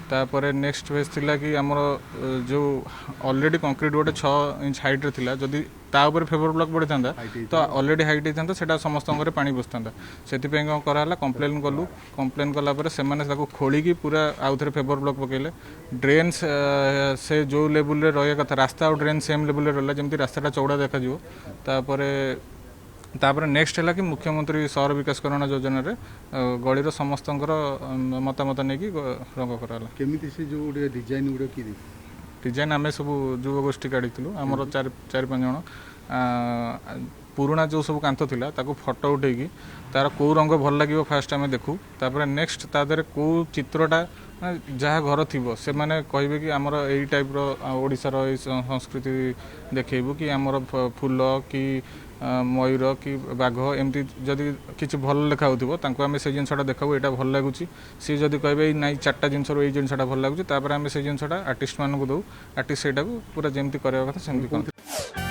तापर next phase थिला कि आमर जो ऑलरेडी कंक्रीट गोटे 6 इंच हाइट थिला जदि ता ऊपर फेवर ब्लॉक पड़ी था तो ऑलरेडी हाइट होता से समस्त पानी बसता से कौन कराला कंप्लेन कलु कंप्लेन कलापर से खोलिकी पूरा आउ थे फेवर ब्लॉक पकड़े ड्रेन से जो लेवल रहा कथा रास्ता और ड्रेन सेम लेवल रहा जमी रास्ता चौड़ा देखा तापर नेक्स्ट है कि मुख्यमंत्री सहर विकासकरण योजना रे गलीर समस्त मतामत नहीं रंग कराला केमिति से जो डिजाइन गुड़ा की डिजाइन आम सब युव गोष्ठी काढ़ी आमर 4-5 जन पुराणा जो सब कांथ थिला ताको फोटो उठेकी तार कौ रंग भल लगे फास्ट आम देखू तापर नेक्स्ट तादे कौ चित्रटा जहाँ घर थी से मैंने कहे कि आमर यही टाइप ओडिशार संस्कृति देखू कि आमर फूल कि मयूर कि बाघ एमती जदि किसी भल लेखा होमें से जिनसा देखा यहाँ भल लगुच सी जदि कहे ना 4टा जिनस जिनसा भल लगुच आम से जिनसा आर्टिस्ट मानक दौ आर्टिस्ट से पूरा जमी करवा कथा सेमती